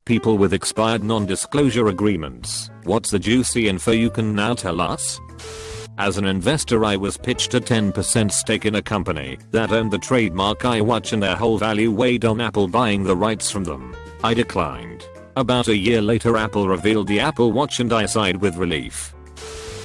people with expired non-disclosure agreements. What's the juicy info you can now tell us? As an investor, I was pitched a 10% stake in a company that owned the trademark iWatch, and their whole value weighed on Apple buying the rights from them. I declined. About a year later, Apple revealed the Apple Watch and I sighed with relief.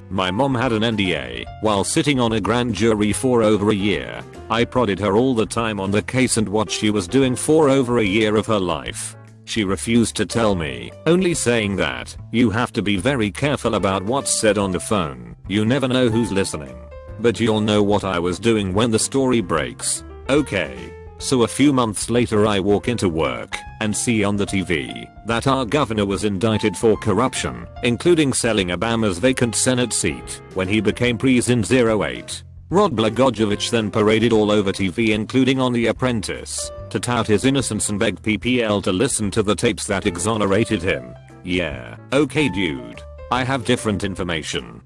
My mom had an NDA while sitting on a grand jury for over a year. I prodded her all the time on the case and what she was doing for over a year of her life. She refused to tell me, only saying that, "You have to be very careful about what's said on the phone. You never know who's listening." But you'll know what I was doing when the story breaks. Okay. So a few months later, I walk into work and see on the TV that our governor was indicted for corruption, including selling Obama's vacant Senate seat when he became President in 08. Rod Blagojevich then paraded all over TV, including on The Apprentice, to tout his innocence and beg PPL to listen to the tapes that exonerated him. Yeah, okay dude. I have different information.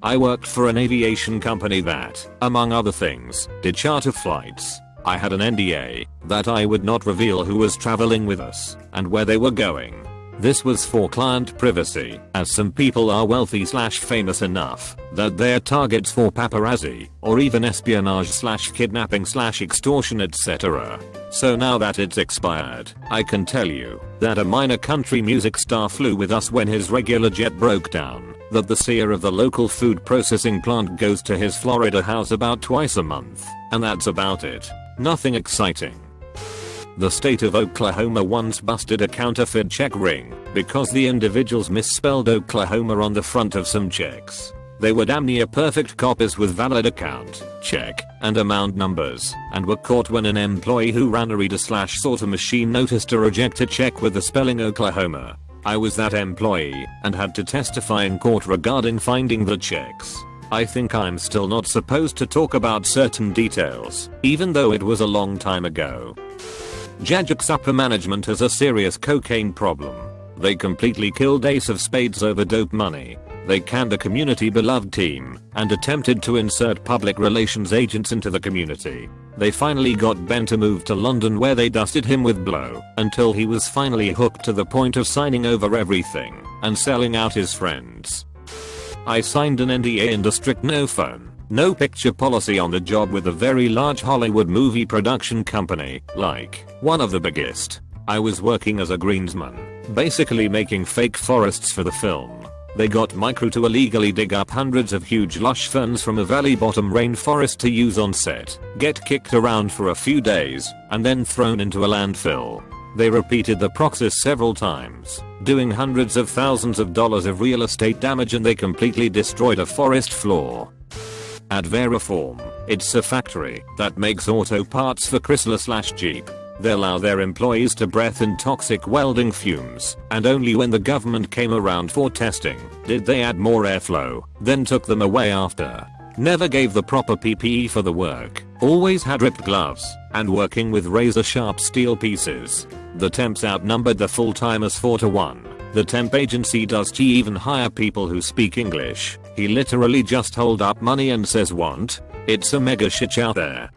I worked for an aviation company that, among other things, did charter flights. I had an NDA that I would not reveal who was traveling with us and where they were going. This was for client privacy, as some people are wealthy/famous enough that they're targets for paparazzi or even espionage/kidnapping/extortion, etc. So now that it's expired, I can tell you that a minor country music star flew with us when his regular jet broke down, that the CEO of the local food processing plant goes to his Florida house about twice a month, and that's about it. Nothing exciting. The state of Oklahoma once busted a counterfeit check ring because the individuals misspelled Oklahoma on the front of some checks. They were damn near perfect copies with valid account, check, and amount numbers, and were caught when an employee who ran a reader/sorter machine noticed a rejected check with the spelling Oklahoma. I was that employee and had to testify in court regarding finding the checks. I think I'm still not supposed to talk about certain details, even though it was a long time ago. Jajak's upper management has a serious cocaine problem. They completely killed Ace of Spades over dope money. They canned a community beloved team and attempted to insert public relations agents into the community. They finally got Ben to move to London, where they dusted him with blow until he was finally hooked to the point of signing over everything and selling out his friends. I signed an NDA and a strict no phone, no picture policy on the job with a very large Hollywood movie production company, like one of the biggest. I was working as a greensman, basically making fake forests for the film. They got Micro to illegally dig up hundreds of huge lush ferns from a valley bottom rainforest to use on set, get kicked around for a few days, and then thrown into a landfill. They repeated the process several times, doing hundreds of thousands of dollars of real estate damage, and they completely destroyed a forest floor. At Veriform, it's a factory that makes auto parts for Chrysler/Jeep. They allow their employees to breathe in toxic welding fumes, and only when the government came around for testing did they add more airflow, then took them away after. Never gave the proper PPE for the work, always had ripped gloves, and working with razor sharp steel pieces. The temps outnumbered the full-timers 4-1. The temp agency does even hire people who speak English. He literally just hold up money and says want. It's a mega shit out there.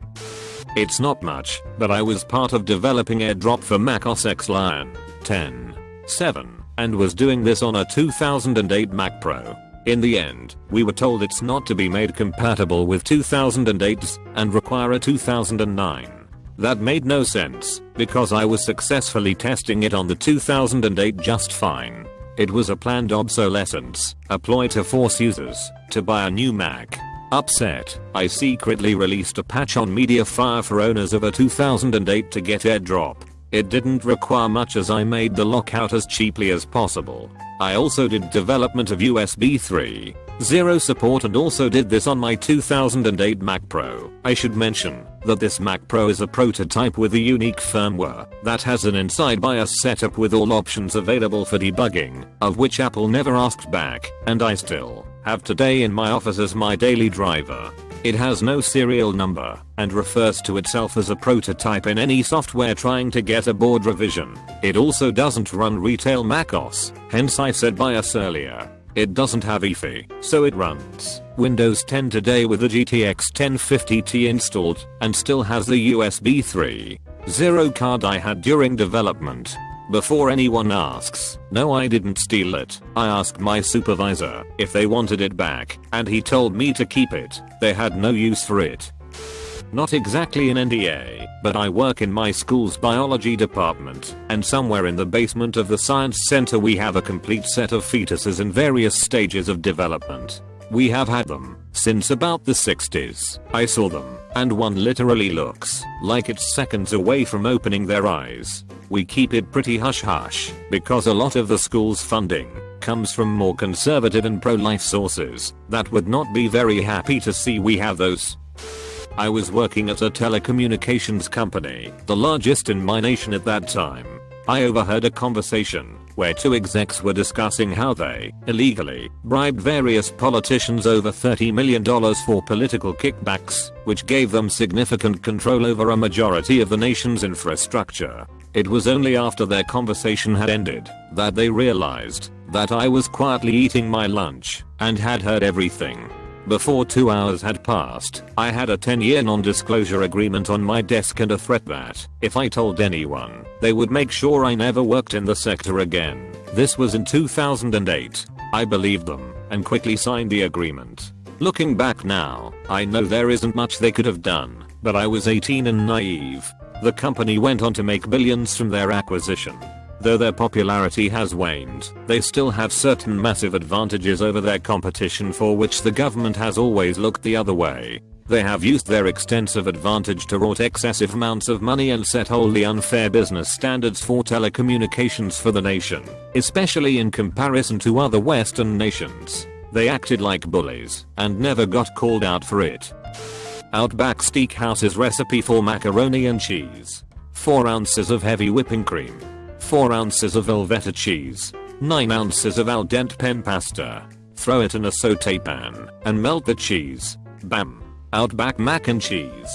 It's not much, but I was part of developing AirDrop for Mac OS X Lion 10.7 and was doing this on a 2008 Mac Pro. In the end, we were told it's not to be made compatible with 2008s and require a 2009. That made no sense, because I was successfully testing it on the 2008 just fine. It was a planned obsolescence, a ploy to force users to buy a new Mac. Upset, I secretly released a patch on MediaFire for owners of a 2008 to get AirDrop. It didn't require much, as I made the lockout as cheaply as possible. I also did development of USB 3.0 support and also did this on my 2008 Mac Pro. I should mention that this Mac Pro is a prototype with a unique firmware that has an inside BIOS setup with all options available for debugging, of which Apple never asked back, and I still have today in my office as my daily driver. It has no serial number and refers to itself as a prototype in any software trying to get a board revision. It also doesn't run retail macOS, hence I said BIOS earlier. It doesn't have EFI, so it runs Windows 10 today with the GTX 1050 installed and still has the USB 3.0 card I had during development. Before anyone asks, no, I didn't steal it. I asked my supervisor if they wanted it back, and he told me to keep it. They had no use for it. Not exactly an NDA, but I work in my school's biology department, and somewhere in the basement of the science center we have a complete set of fetuses in various stages of development. We have had them since about the 60s. I saw them, and one literally looks like it's seconds away from opening their eyes. We keep it pretty hush hush because a lot of the school's funding comes from more conservative and pro-life sources that would not be very happy to see we have those. I was working at a telecommunications company, the largest in my nation at that time. I overheard a conversation where two execs were discussing how they illegally bribed various politicians over $30 million for political kickbacks, which gave them significant control over a majority of the nation's infrastructure. It was only after their conversation had ended that they realized that I was quietly eating my lunch and had heard everything. Before 2 hours had passed, I had a 10-year non-disclosure agreement on my desk and a threat that, if I told anyone, they would make sure I never worked in the sector again. This was in 2008. I believed them and quickly signed the agreement. Looking back now, I know there isn't much they could have done, but I was 18 and naive. The company went on to make billions from their acquisition. Though their popularity has waned, they still have certain massive advantages over their competition for which the government has always looked the other way. They have used their extensive advantage to wrought excessive amounts of money and set wholly unfair business standards for telecommunications for the nation, especially in comparison to other Western nations. They acted like bullies and never got called out for it. Outback Steakhouse's recipe for macaroni and cheese. 4 ounces of heavy whipping cream. 4 ounces of Velveeta cheese, 9 ounces of al dente pen pasta. Throw it in a saute pan and melt the cheese. Bam! Outback mac and cheese.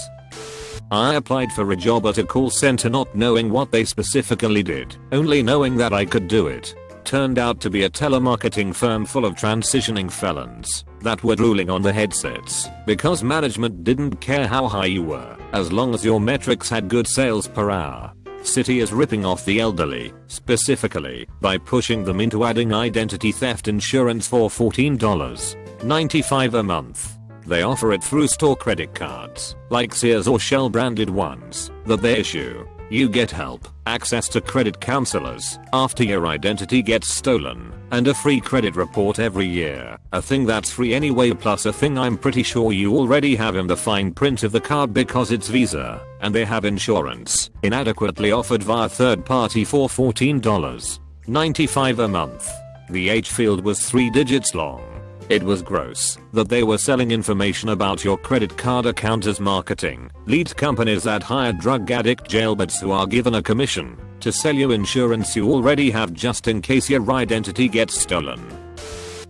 I applied for a job at a call center not knowing what they specifically did, only knowing that I could do it. Turned out to be a telemarketing firm full of transitioning felons that were drooling on the headsets because management didn't care how high you were as long as your metrics had good sales per hour. City is ripping off the elderly, specifically by pushing them into adding identity theft insurance for $14.95 a month. They offer it through store credit cards, like Sears or Shell branded ones, that they issue. You get help, access to credit counselors after your identity gets stolen, and a free credit report every year. A thing that's free anyway, plus a thing I'm pretty sure you already have in the fine print of the card because it's Visa, and they have insurance inadequately offered via third party for $14.95 a month. The H field was 3 digits long. It was gross that they were selling information about your credit card account as marketing lead companies that hire drug addict jailbirds who are given a commission to sell you insurance you already have just in case your identity gets stolen.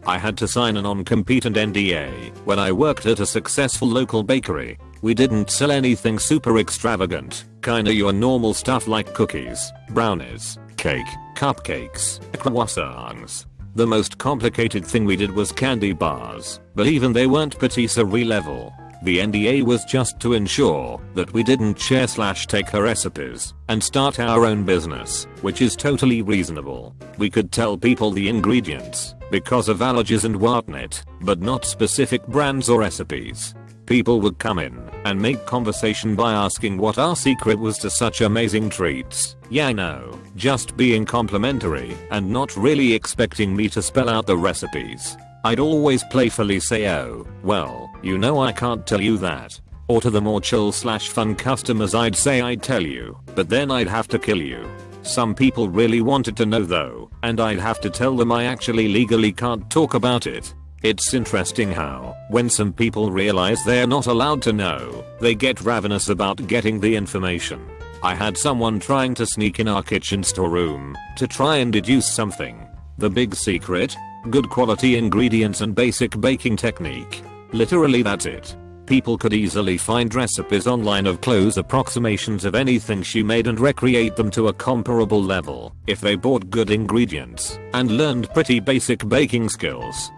I had to sign a non-compete and NDA when I worked at a successful local bakery. We didn't sell anything super extravagant, kinda your normal stuff like cookies, brownies, cake, cupcakes, croissants. The most complicated thing we did was candy bars, but even they weren't patisserie level. The NDA was just to ensure that we didn't share/take her recipes and start our own business, which is totally reasonable. We could tell people the ingredients because of allergies and whatnot, but not specific brands or recipes. People would come in and make conversation by asking what our secret was to such amazing treats. Yeah, no, just being complimentary and not really expecting me to spell out the recipes. I'd always playfully say, oh, well, you know I can't tell you that. Or to the more chill/fun customers I'd say I'd tell you, but then I'd have to kill you. Some people really wanted to know though, and I'd have to tell them I actually legally can't talk about it. It's interesting how, when some people realize they're not allowed to know, they get ravenous about getting the information. I had someone trying to sneak in our kitchen storeroom to try and deduce something. The big secret? Good quality ingredients and basic baking technique. Literally that's it. People could easily find recipes online of close approximations of anything she made and recreate them to a comparable level if they bought good ingredients and learned pretty basic baking skills.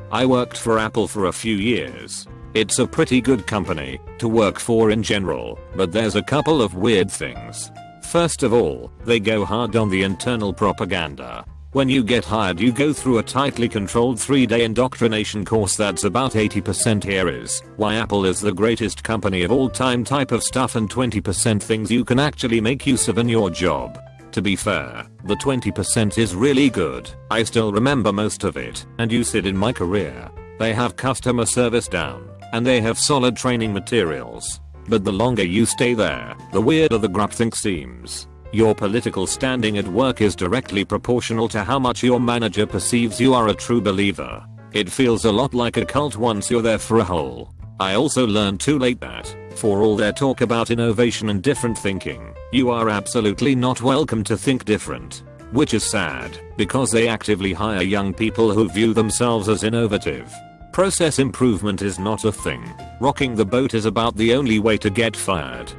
I worked for Apple for a few years. It's a pretty good company to work for in general, but there's a couple of weird things. First of all, they go hard on the internal propaganda. When you get hired you go through a tightly controlled 3-day indoctrination course that's about 80% here is why Apple is the greatest company of all time type of stuff and 20% things you can actually make use of in your job. To be fair, the 20% is really good. I still remember most of it and use it in my career. They have customer service down and they have solid training materials. But the longer you stay there, the weirder the groupthink seems. Your political standing at work is directly proportional to how much your manager perceives you are a true believer. It feels a lot like a cult once you're there for a whole. I also learned too late that, for all their talk about innovation and different thinking, you are absolutely not welcome to think different. Which is sad, because they actively hire young people who view themselves as innovative. Process improvement is not a thing. Rocking the boat is about the only way to get fired.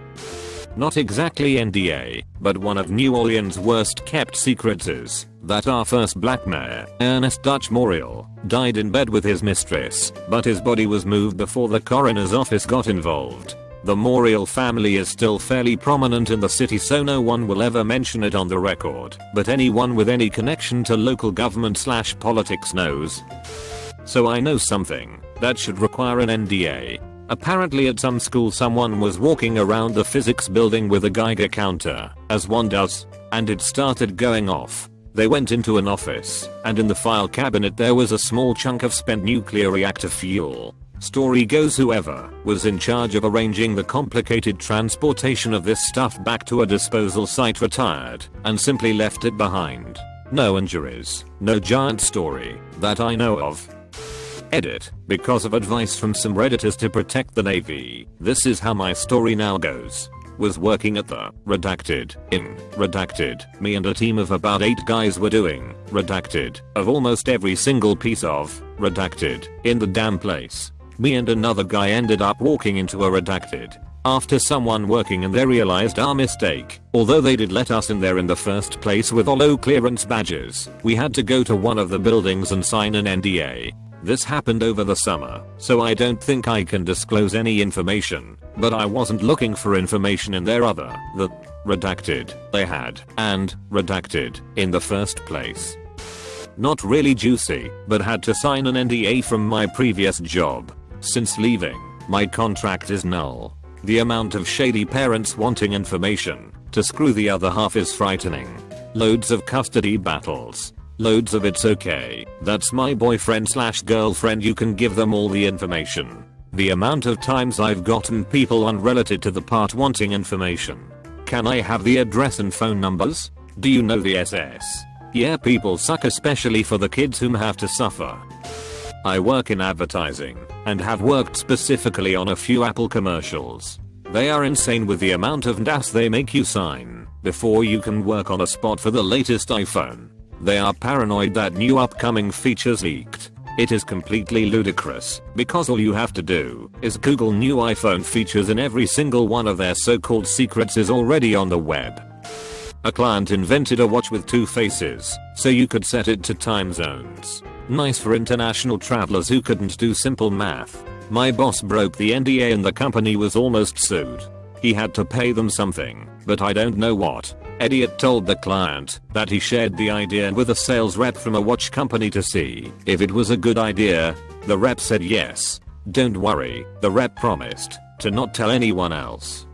Not exactly NDA, but one of New Orleans' worst kept secrets is that our first black mayor, Ernest Dutch Morial, died in bed with his mistress, but his body was moved before the coroner's office got involved. The Morial family is still fairly prominent in the city, so no one will ever mention it on the record, but anyone with any connection to local government/politics knows. So I know something that should require an NDA. Apparently at some school someone was walking around the physics building with a Geiger counter, as one does, and it started going off. They went into an office, and in the file cabinet there was a small chunk of spent nuclear reactor fuel. Story goes whoever was in charge of arranging the complicated transportation of this stuff back to a disposal site retired, and simply left it behind. No injuries, no giant story, that I know of. Edit, because of advice from some redditors to protect the Navy, this is how my story now goes. Was working at the redacted in redacted. Me and a team of about 8 guys were doing redacted of almost every single piece of redacted in the damn place. Me and another guy ended up walking into a redacted after someone working and they realized our mistake. Although they did let us in there in the first place with all clearance badges, we had to go to one of the buildings and sign an NDA. This happened over the summer, so I don't think I can disclose any information, but I wasn't looking for information in their the redacted they had and redacted in the first place. Not really juicy, but had to sign an NDA from my previous job. Since leaving, my contract is null. The amount of shady parents wanting information to screw the other half is frightening. Loads of custody battles. Loads of it's okay, that's my boyfriend/girlfriend, you can give them all the information. The amount of times I've gotten people unrelated to the part wanting information. Can I have the address and phone numbers? Do you know the SS? Yeah, people suck, especially for the kids whom have to suffer. I work in advertising and have worked specifically on a few Apple commercials. They are insane with the amount of NDAs they make you sign before you can work on a spot for the latest iPhone. They are paranoid that new upcoming features leaked. It is completely ludicrous, because all you have to do is Google new iPhone features and every single one of their so-called secrets is already on the web. A client invented a watch with 2 faces, so you could set it to time zones. Nice for international travelers who couldn't do simple math. My boss broke the NDA and the company was almost sued. He had to pay them something, but I don't know what. Idiot told the client that he shared the idea with a sales rep from a watch company to see if it was a good idea. The rep said yes. Don't worry, the rep promised to not tell anyone else.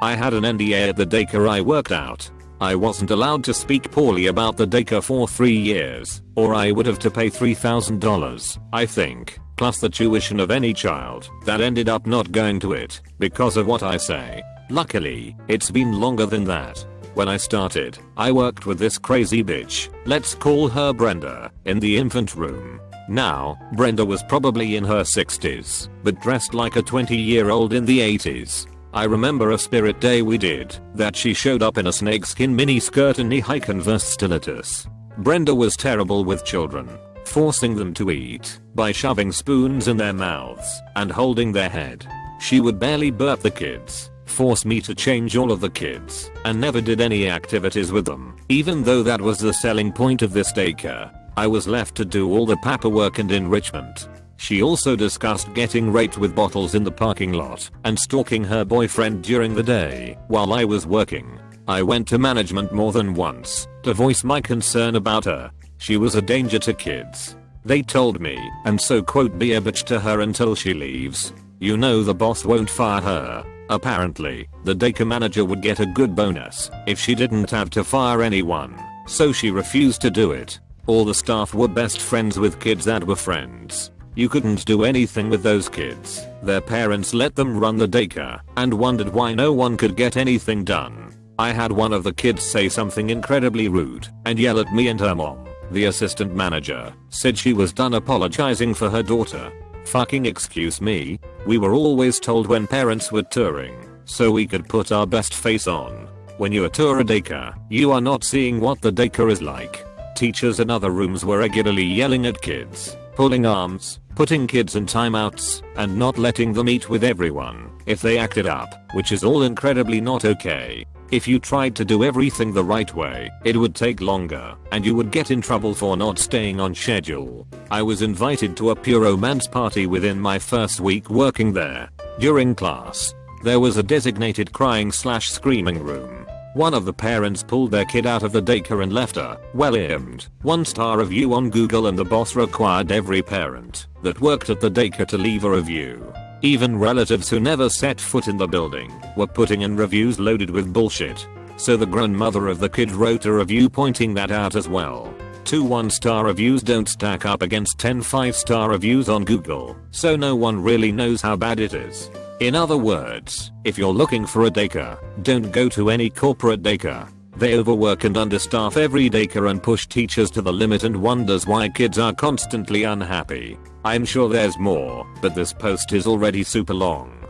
I had an NDA at the daycare I worked out. I wasn't allowed to speak poorly about the daycare for 3 years, or I would have to pay $3,000, I think, plus the tuition of any child that ended up not going to it because of what I say. Luckily, it's been longer than that. When I started, I worked with this crazy bitch, let's call her Brenda, in the infant room. Now, Brenda was probably in her 60s, but dressed like a 20-year-old in the 80s. I remember a spirit day we did, that she showed up in a snakeskin miniskirt and knee-high Converse stilettos. Brenda was terrible with children, forcing them to eat by shoving spoons in their mouths and holding their head. She would barely burp the kids, force me to change all of the kids, and never did any activities with them. Even though that was the selling point of this daycare, I was left to do all the paperwork and enrichment. She also discussed getting raped with bottles in the parking lot and stalking her boyfriend during the day while I was working. I went to management more than once to voice my concern about her. She was a danger to kids. They told me, and so quote, be a bitch to her until she leaves. You know the boss won't fire her. Apparently, the daycare manager would get a good bonus if she didn't have to fire anyone, so she refused to do it. All the staff were best friends with kids that were friends. You couldn't do anything with those kids. Their parents let them run the daycare and wondered why no one could get anything done. I had one of the kids say something incredibly rude and yell at me and her mom. The assistant manager said she was done apologizing for her daughter. Fucking excuse me? We were always told when parents were touring, so we could put our best face on. When you tour a daycare, you are not seeing what the daycare is like. Teachers in other rooms were regularly yelling at kids, pulling arms, putting kids in timeouts, and not letting them eat with everyone if they acted up, which is all incredibly not okay. If you tried to do everything the right way, it would take longer, and you would get in trouble for not staying on schedule. I was invited to a pure romance party within my first week working there. During class, there was a designated crying/screaming room. One of the parents pulled their kid out of the daycare and left her, well-aimed, 1-star review on Google, and the boss required every parent that worked at the daycare to leave a review. Even relatives who never set foot in the building were putting in reviews loaded with bullshit. So the grown mother of the kid wrote a review pointing that out as well. 2 1-star reviews don't stack up against 10 5-star reviews on Google, so no one really knows how bad it is. In other words, if you're looking for a daycare, don't go to any corporate daycare. They overwork and understaff every daycare and push teachers to the limit and wonders why kids are constantly unhappy. I'm sure there's more, but this post is already super long.